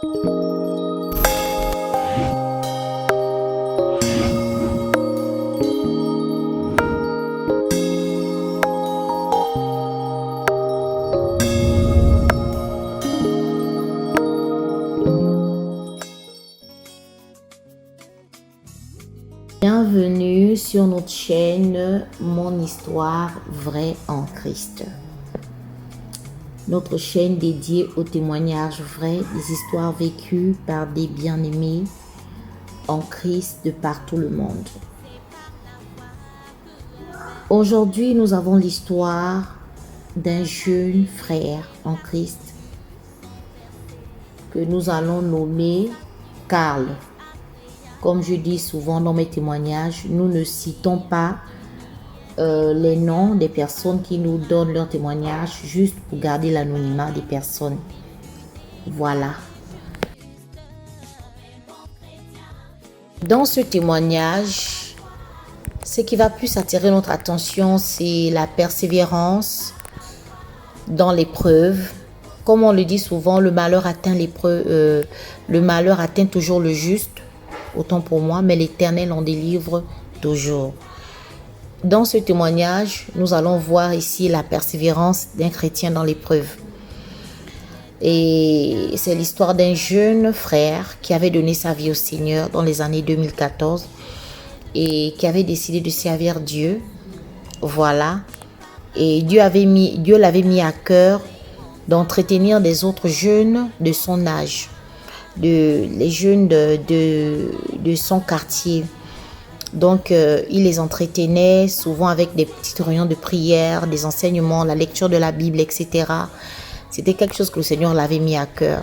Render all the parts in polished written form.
Bienvenue sur notre chaîne Mon Histoire vraie en Christ. Notre chaîne dédiée aux témoignages vrais, des histoires vécues par des bien-aimés en Christ de partout le monde. Aujourd'hui, nous avons l'histoire d'un jeune frère en Christ que nous allons nommer Karl. Comme je dis souvent dans mes témoignages, nous ne citons pas les noms des personnes qui nous donnent leurs témoignages juste pour garder l'anonymat des personnes. Voilà. Dans ce témoignage, ce qui va plus attirer notre attention, c'est la persévérance dans l'épreuve. Comme on le dit souvent, le malheur atteint l'épreuve, le malheur atteint toujours le juste. Autant pour moi, mais l'Éternel en délivre toujours. Dans ce témoignage, nous allons voir ici la persévérance d'un chrétien dans l'épreuve. Et c'est l'histoire d'un jeune frère qui avait donné sa vie au Seigneur dans les années 2014 et qui avait décidé de servir Dieu. Voilà. Et Dieu l'avait mis à cœur d'entretenir des autres jeunes de son âge. Les jeunes de son quartier. Donc, il les entretenait souvent avec des petites réunions de prière, des enseignements, la lecture de la Bible, etc. C'était quelque chose que le Seigneur l'avait mis à cœur.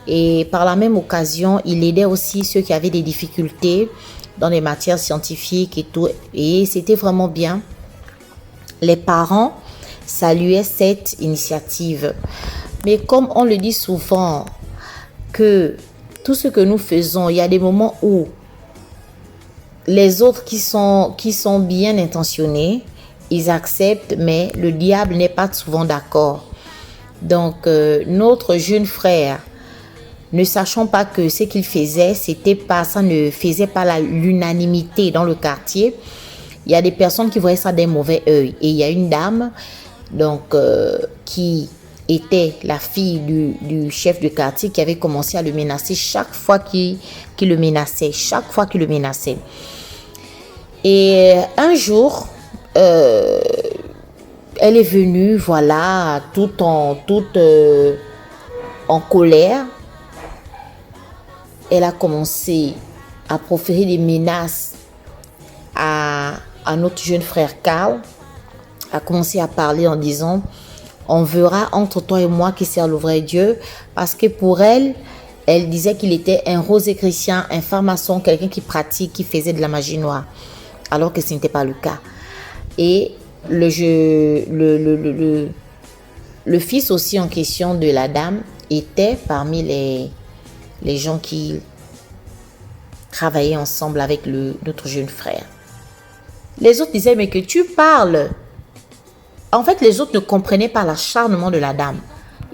Et par la même occasion, il aidait aussi ceux qui avaient des difficultés dans les matières scientifiques et tout. Et c'était vraiment bien. Les parents saluaient cette initiative. Mais comme on le dit souvent, que tout ce que nous faisons, il y a des moments où les autres qui sont bien intentionnés, ils acceptent, mais le diable n'est pas souvent d'accord. Donc, notre jeune frère, ne sachant pas que ce qu'il faisait, ça ne faisait pas l'unanimité dans le quartier. Il y a des personnes qui voyaient ça d'un mauvais œil. Et il y a une dame donc, qui était la fille du chef de quartier qui avait commencé à le menacer chaque fois qu'il le menaçait. Et un jour, elle est venue, voilà, toute en colère. Elle a commencé à proférer des menaces à notre jeune frère Karl. A commencé à parler en disant: on verra entre toi et moi qui sert le vrai Dieu. Parce que pour elle, elle disait qu'il était un rosé chrétien, un pharmacien, quelqu'un qui pratique, qui faisait de la magie noire. Alors que ce n'était pas le cas. Et le fils aussi en question de la dame était parmi les gens qui travaillaient ensemble avec notre jeune frère. Les autres disaient: mais que tu parles. En fait, les autres ne comprenaient pas l'acharnement de la dame.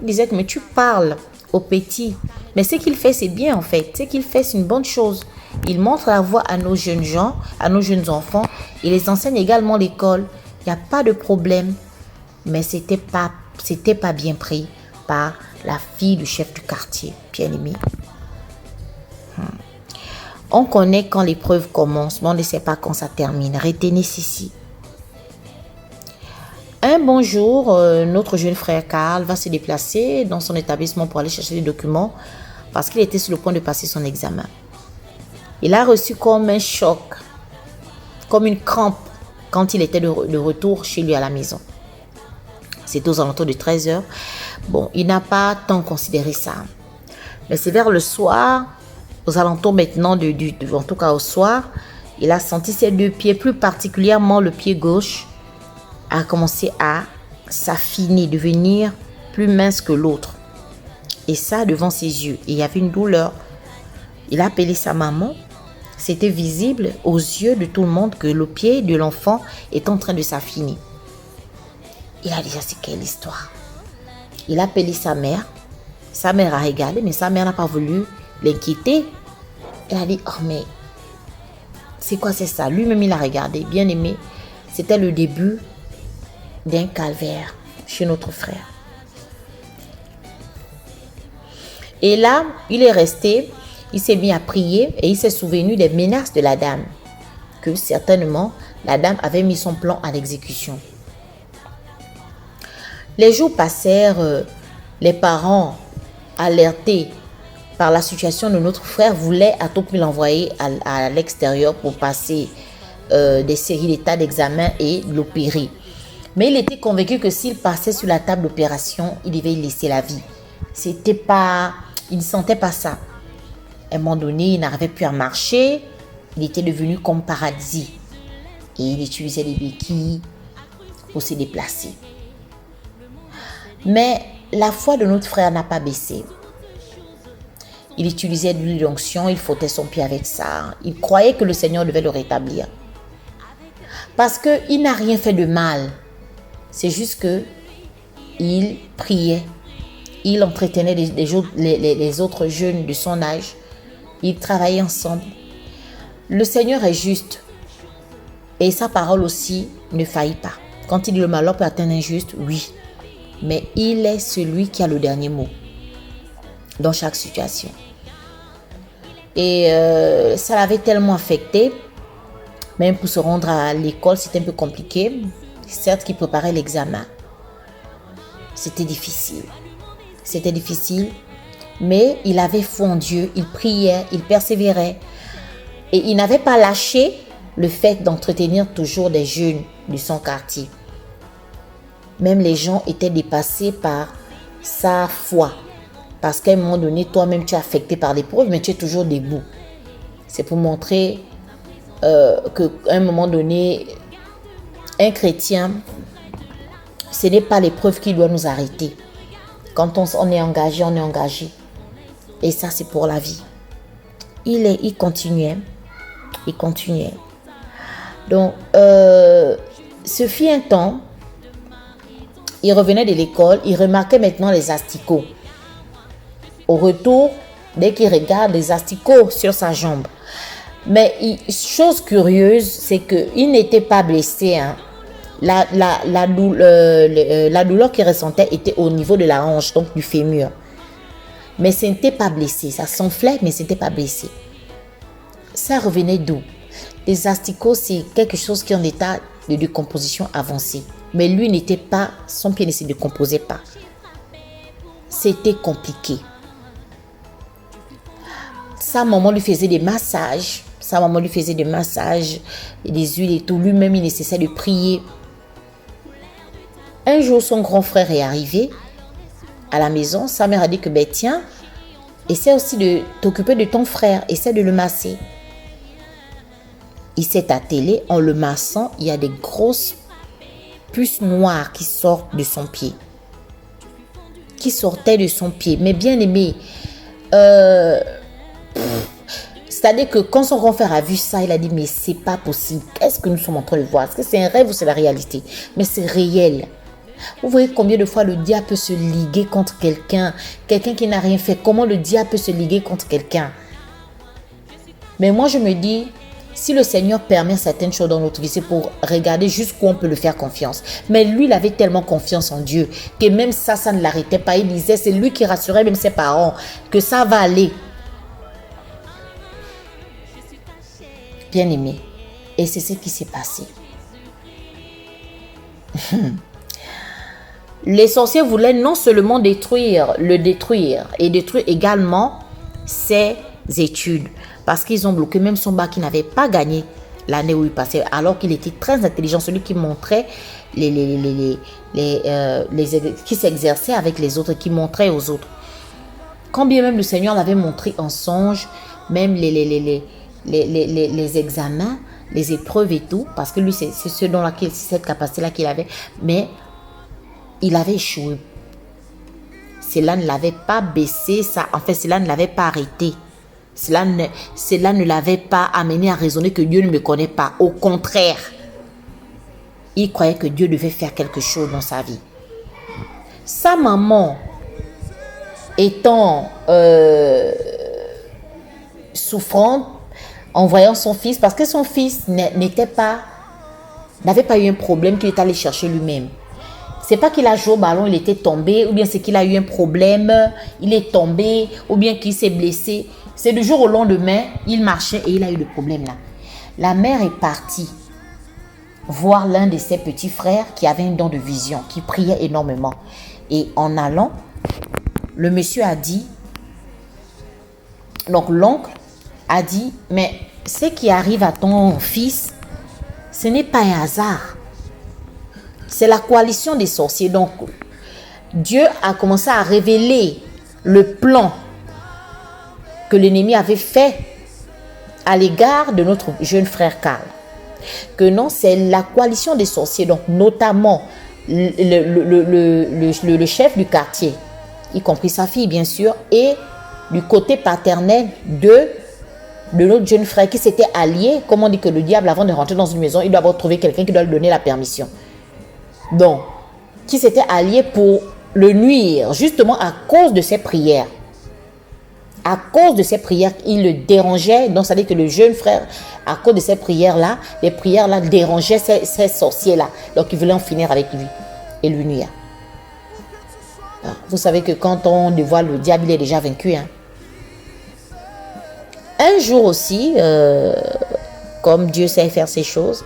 Ils disaient: mais tu parles au petit. Mais ce qu'il fait, c'est bien en fait. Ce qu'il fait, c'est une bonne chose. Il montre la voie à nos jeunes gens, à nos jeunes enfants. Il les enseigne également l'école. Il n'y a pas de problème. Mais c'était pas bien pris par la fille du chef du quartier, bien aimé. On connaît quand l'épreuve commence, mais on ne sait pas quand ça termine. Retenez ceci. Un bon jour, notre jeune frère Karl va se déplacer dans son établissement pour aller chercher des documents parce qu'il était sur le point de passer son examen. Il a reçu comme un choc, comme une crampe quand il était de retour chez lui à la maison. C'était aux alentours de 13h. Bon, il n'a pas tant considéré ça. Mais c'est vers le soir, aux alentours maintenant, en tout cas au soir, il a senti ses deux pieds, plus particulièrement le pied gauche, a commencé à s'affiner, devenir plus mince que l'autre. Et ça devant ses yeux. Et il y avait une douleur. Il a appelé sa maman. C'était visible aux yeux de tout le monde que le pied de l'enfant est en train de s'affiner. Il a dit: c'est quelle histoire? Il a appelé sa mère. Sa mère a regardé, mais sa mère n'a pas voulu l'inquiéter. Elle a dit, oh mais, c'est quoi c'est ça? Lui-même, il a regardé, bien aimé. C'était le début d'un calvaire chez notre frère. Et là, il est resté, il s'est mis à prier et il s'est souvenu des menaces de la dame. Que certainement, la dame avait mis son plan en exécution. Les jours passèrent, les parents alertés par la situation de notre frère voulaient à tout prix l'envoyer à l'extérieur pour passer des séries d'états d'examen et l'opérer. Mais il était convaincu que s'il passait sur la table d'opération, il devait y laisser la vie. Il ne sentait pas ça. À un moment donné, il n'arrivait plus à marcher. Il était devenu comme paralysé. Et il utilisait des béquilles pour se déplacer. Mais la foi de notre frère n'a pas baissé. Il utilisait de l'huile d'onction, il frottait son pied avec ça. Il croyait que le Seigneur devait le rétablir. Parce qu'il n'a rien fait de mal. C'est juste qu'il priait. Il entretenait les autres jeunes de son âge. Ils travaillaient ensemble. Le Seigneur est juste. Et sa parole aussi ne faillit pas. Quand il dit le malheur peut atteindre un juste, oui. Mais il est celui qui a le dernier mot dans chaque situation. Et ça l'avait tellement affecté. Même pour se rendre à l'école, c'était un peu compliqué. Certes qu'il préparait l'examen. C'était difficile. C'était difficile. Mais il avait foi en Dieu. Il priait, il persévérait. Et il n'avait pas lâché le fait d'entretenir toujours des jeunes de son quartier. Même les gens étaient dépassés par sa foi. Parce qu'à un moment donné, toi-même, tu es affecté par l'épreuve, mais tu es toujours debout. C'est pour montrer qu'à un moment donné, un chrétien, ce n'est pas l'épreuve qui doit nous arrêter. Quand on est engagé, on est engagé. Et ça, c'est pour la vie. Il continuait. Il continuait. Donc, ce fut un temps, il revenait de l'école, il remarquait maintenant les asticots. Au retour, dès qu'il regarde les asticots sur sa jambe. Mais chose curieuse, c'est qu'il n'était pas blessé. Hein. La douleur qu'il ressentait était au niveau de la hanche, donc du fémur. Mais ce n'était pas blessé. Ça s'enflait, mais ce n'était pas blessé. Ça revenait d'où? Les asticots, c'est quelque chose qui est en état de décomposition avancée. Mais lui n'était pas, son pied ne se décomposait pas. C'était compliqué. Sa maman lui faisait des massages. Des huiles et tout. Lui-même, il nécessait de prier. Un jour, son grand frère est arrivé à la maison. Sa mère a dit que, ben tiens, essaie aussi de t'occuper de ton frère. Essaie de le masser. Il s'est attelé. En le massant, il y a des grosses puces noires qui sortent de son pied. Qui sortaient de son pied. Mais bien aimé, c'est-à-dire que quand son grand frère a vu ça, il a dit, mais c'est pas possible. Qu'est-ce que nous sommes en train de voir? Est-ce que c'est un rêve ou c'est la réalité? Mais c'est réel. Vous voyez combien de fois le diable peut se liguer contre quelqu'un qui n'a rien fait. Comment le diable peut se liguer contre quelqu'un? Mais moi, je me dis, si le Seigneur permet certaines choses dans notre vie, c'est pour regarder jusqu'où on peut le faire confiance. Mais lui, il avait tellement confiance en Dieu que même ça ne l'arrêtait pas. Il disait, c'est lui qui rassurait même ses parents que ça va aller. Bien aimé. Et c'est ce qui s'est passé. Les sorciers voulaient non seulement le détruire et détruire également ses études. Parce qu'ils ont bloqué même son bac qui n'avait pas gagné l'année où il passait. Alors qu'il était très intelligent, celui qui montrait qui s'exerçait avec les autres, qui montrait aux autres. Quand bien même le Seigneur l'avait montré en songe, même les examens, les épreuves et tout, parce que lui, c'est cette capacité-là qu'il avait, mais il avait échoué. Cela ne l'avait pas baissé, cela ne l'avait pas arrêté. Cela ne l'avait pas amené à raisonner que Dieu ne me connaît pas. Au contraire, il croyait que Dieu devait faire quelque chose dans sa vie. Sa maman étant souffrante en voyant son fils, parce que son fils n'avait pas eu un problème qu'il est allé chercher lui-même. C'est pas qu'il a joué au ballon, il était tombé, ou bien c'est qu'il a eu un problème, il est tombé, ou bien qu'il s'est blessé. C'est du jour au lendemain, il marchait et il a eu le problème là. La mère est partie voir l'un de ses petits frères qui avait un don de vision, qui priait énormément. Et en allant, le monsieur a dit, donc l'oncle a dit, mais ce qui arrive à ton fils, ce n'est pas un hasard. C'est la coalition des sorciers. Donc, Dieu a commencé à révéler le plan que l'ennemi avait fait à l'égard de notre jeune frère Karl. Que non, c'est la coalition des sorciers, donc notamment le chef du quartier, y compris sa fille bien sûr, et du côté paternel de notre jeune frère qui s'était allié. Comme on dit que le diable, avant de rentrer dans une maison, il doit avoir trouvé quelqu'un qui doit lui donner la permission. Donc, qui s'était allié pour le nuire, justement à cause de ses prières. À cause de ces prières, il le dérangeait. Donc, ça veut dire que le jeune frère, à cause de ces prières-là, les prières-là dérangeaient ces sorciers-là. Donc, il voulait en finir avec lui et lui nuire. Alors, vous savez que quand on dévoile le diable, il est déjà vaincu. Hein. Un jour aussi, comme Dieu sait faire ces choses,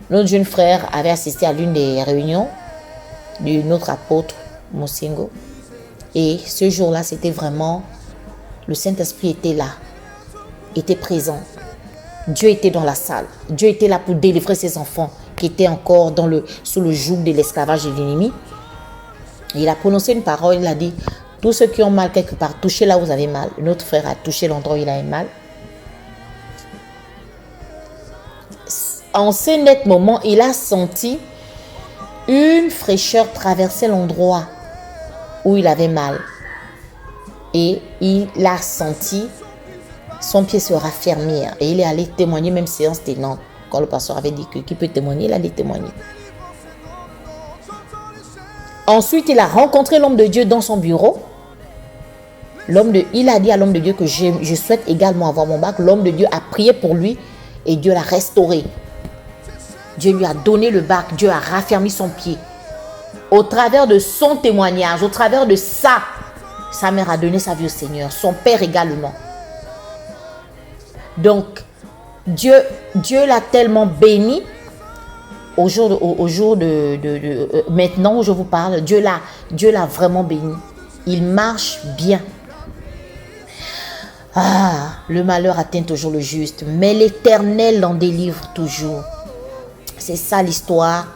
notre jeune frère avait assisté à l'une des réunions de notre apôtre Mosingo. Et ce jour-là, c'était vraiment... Le Saint-Esprit était là, était présent. Dieu était dans la salle. Dieu était là pour délivrer ses enfants qui étaient encore sous le joug de l'esclavage de l'ennemi. Il a prononcé une parole, il a dit, tous ceux qui ont mal quelque part, touchez là où vous avez mal. Notre frère a touché l'endroit où il avait mal. En ce net moment, il a senti une fraîcheur traverser l'endroit où il avait mal. Et il a senti son pied se raffermir. Et il est allé témoigner, même séance tenante. Quand le pasteur avait dit que qui peut témoigner, il allait témoigner. Ensuite, il a rencontré l'homme de Dieu dans son bureau. Il a dit à l'homme de Dieu que je souhaite également avoir mon bac. L'homme de Dieu a prié pour lui et Dieu l'a restauré. Dieu lui a donné le bac. Dieu a raffermi son pied. Au travers de son témoignage, au travers de ça, sa mère a donné sa vie au Seigneur. Son père également. Donc, Dieu l'a tellement béni. Au jour de maintenant où je vous parle, Dieu l'a vraiment béni. Il marche bien. Ah, le malheur atteint toujours le juste, mais l'Éternel l'en délivre toujours. C'est ça l'histoire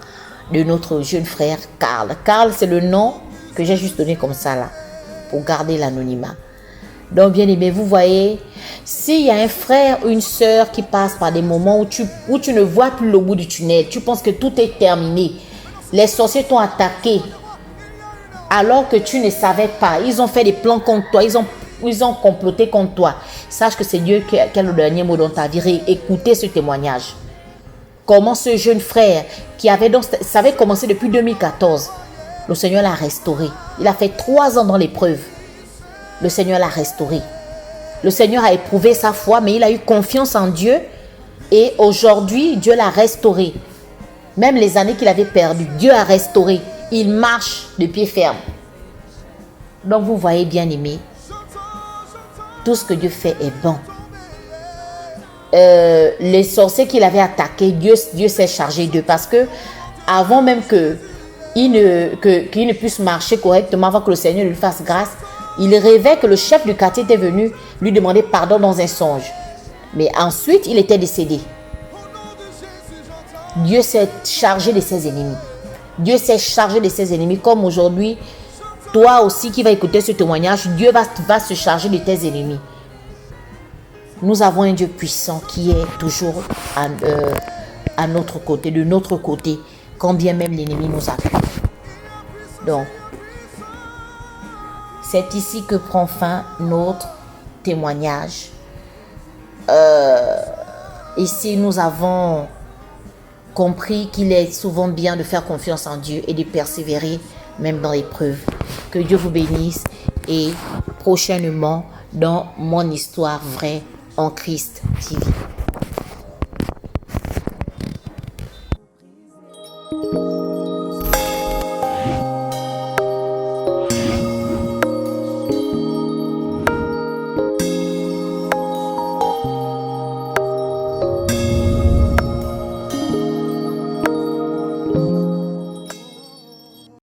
de notre jeune frère Karl. Karl, c'est le nom que j'ai juste donné comme ça là, pour garder l'anonymat. Donc, bien aimé, vous voyez, s'il y a un frère ou une sœur qui passe par des moments où tu ne vois plus le bout du tunnel, tu penses que tout est terminé, les sorciers t'ont attaqué alors que tu ne savais pas, ils ont fait des plans contre toi, ils ont comploté contre toi. Sache que c'est Dieu qui a le dernier mot dans ta vie. Écoutez ce témoignage. Comment ce jeune frère ça avait commencé depuis 2014, le Seigneur l'a restauré. Il a fait 3 ans dans l'épreuve. Le Seigneur l'a restauré. Le Seigneur a éprouvé sa foi, mais il a eu confiance en Dieu. Et aujourd'hui, Dieu l'a restauré. Même les années qu'il avait perdues, Dieu a restauré. Il marche de pied ferme. Donc vous voyez, bien aimé, tout ce que Dieu fait est bon. Les sorciers qu'il avait attaqués, Dieu s'est chargé d'eux. Parce que avant même qu'il ne puisse marcher correctement, avant que le Seigneur lui fasse grâce, il rêvait que le chef du quartier était venu lui demander pardon dans un songe. Mais ensuite, il était décédé. Dieu s'est chargé de ses ennemis. Dieu s'est chargé de ses ennemis. Comme aujourd'hui, toi aussi qui vas écouter ce témoignage, Dieu va se charger de tes ennemis. Nous avons un Dieu puissant qui est toujours à notre côté, de notre côté, quand bien même l'ennemi nous appuie. Donc, c'est ici que prend fin notre témoignage. Ici, nous avons compris qu'il est souvent bien de faire confiance en Dieu et de persévérer même dans l'épreuve. Que Dieu vous bénisse et prochainement dans Mon Histoire Vraie en Christ TV.